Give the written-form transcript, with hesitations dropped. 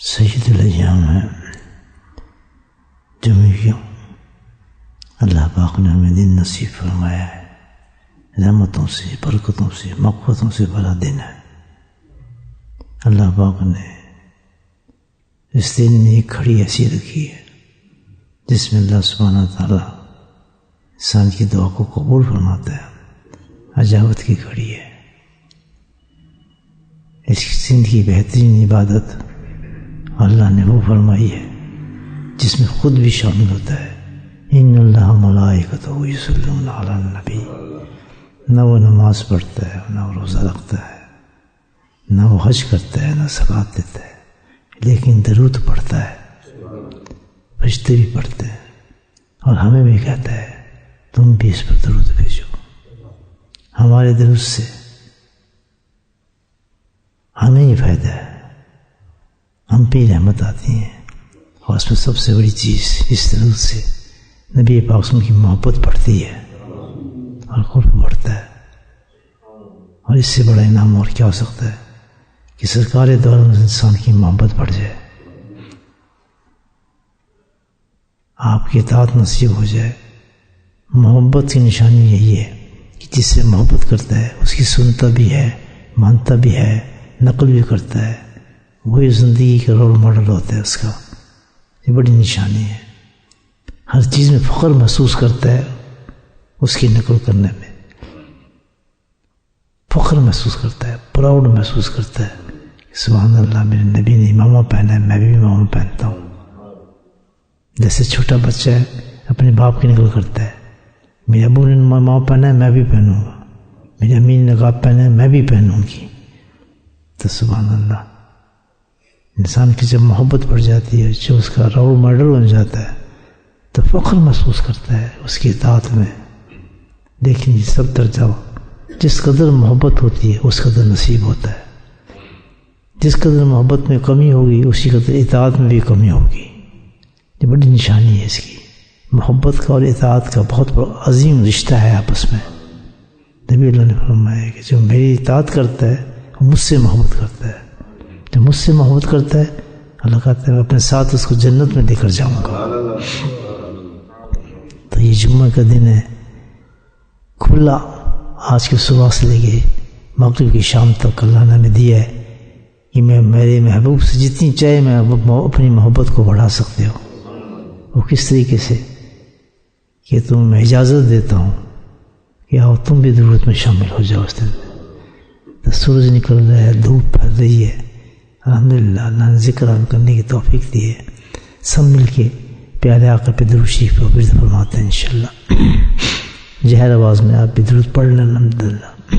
سید الایام ہے جو اللہ پاک نے ہمیں دن نصیب فرمایا ہے، رحمتوں سے، برکتوں سے، مغفرتوں سے بھرا دن ہے۔ اللہ پاک نے اس دن میں ایک گھڑی ایسی رکھی ہے جس میں اللہ سبحانہ تعالیٰ انسان کی دعا کو قبول فرماتا ہے، اجابت کی گھڑی ہے۔ اس دن کی بہترین عبادت اللہ نے وہ فرمائی ہے جس میں خود بھی شامل ہوتا ہے، ان اللہ ملائکتہ یصلون علی النبی۔ نہ وہ نماز پڑھتا ہے، نہ وہ روزہ رکھتا ہے، نہ وہ حج کرتا ہے، نہ زکوٰۃ دیتا ہے، لیکن درود پڑھتا ہے، فرشتے بھی پڑھتے ہیں، اور ہمیں بھی کہتا ہے تم بھی اس پر درود بھیجو۔ ہمارے درود سے ہمیں ہی فائدہ ہے، ہم پہ رحمت آتی ہیں، اور اس میں سب سے بڑی چیز اس درود سے نبی پاک صلی اللہ علیہ وسلم کی محبت بڑھتی ہے اور قرب بڑھتا ہے۔ اور اس سے بڑا انعام اور کیا ہو سکتا ہے کہ سرکار دو عالم انسان کی محبت بڑھ جائے، آپ کی اطاعت نصیب ہو جائے۔ محبت کی نشانی یہی ہے کہ جس سے محبت کرتا ہے اس کی سنتا بھی ہے، مانتا بھی ہے، نقل بھی کرتا ہے، وہی زندگی کا رول ماڈل ہوتا ہے اس کا۔ یہ بڑی نشانی ہے، ہر چیز میں فخر محسوس کرتا ہے، اس کی نقل کرنے میں فخر محسوس کرتا ہے، پراؤڈ محسوس کرتا ہے، سبحان اللہ میرے نبی نے امامہ پہنا ہے، میں بھی امامہ پہنتا ہوں۔ جیسے چھوٹا بچہ ہے اپنے باپ کی نقل کرتا ہے، میرے ابو نے امامہ پہنا ہے میں بھی پہنوں گا، میری امی نے نقاب پہنا ہے میں بھی پہنوں گی۔ تو سبحان اللہ، انسان کی جب محبت بڑھ جاتی ہے، جو اس کا رول ماڈل بن جاتا ہے، تو فخر محسوس کرتا ہے اس کی اطاعت میں۔ لیکن یہ سب درجہ جس قدر محبت ہوتی ہے اس قدر نصیب ہوتا ہے، جس قدر محبت میں کمی ہوگی اسی قدر اطاعت میں بھی کمی ہوگی۔ یہ بڑی نشانی ہے اس کی، محبت کا اور اطاعت کا بہت بڑا عظیم رشتہ ہے آپس میں۔ نبی اللہ نے فرمایا کہ جو میری اطاعت کرتا ہے وہ مجھ سے محبت کرتا ہے، جو مجھ سے محبت کرتا ہے اللہ کہتا ہے میں اپنے ساتھ اس کو جنت میں لے کر جاؤں گا۔ تو یہ جمعہ کا دن ہے، کھلا آج کے صبح سے لے کے مغرب کی شام تک اللہ نے ہمیں دیا ہے کہ میں میرے محبوب سے جتنی چاہے میں اپنی محبت کو بڑھا سکتے ہو۔ وہ کس طریقے سے کہ تمہیں میں اجازت دیتا ہوں کہ آؤ تم بھی درود میں شامل ہو جاؤ۔ اس دن تو سورج نکل رہا ہے، دھوپ پھیل رہی ہے، الحمدللہ اللہ نے ذکر کرنے کی توفیق دی ہے۔ سب مل کے پیارے آقا پہ درود شریف کو ورد فرماتے ہیں انشاءاللہ۔ جہر آواز میں آپ بھی درود پڑھ لیں الحمدللہ۔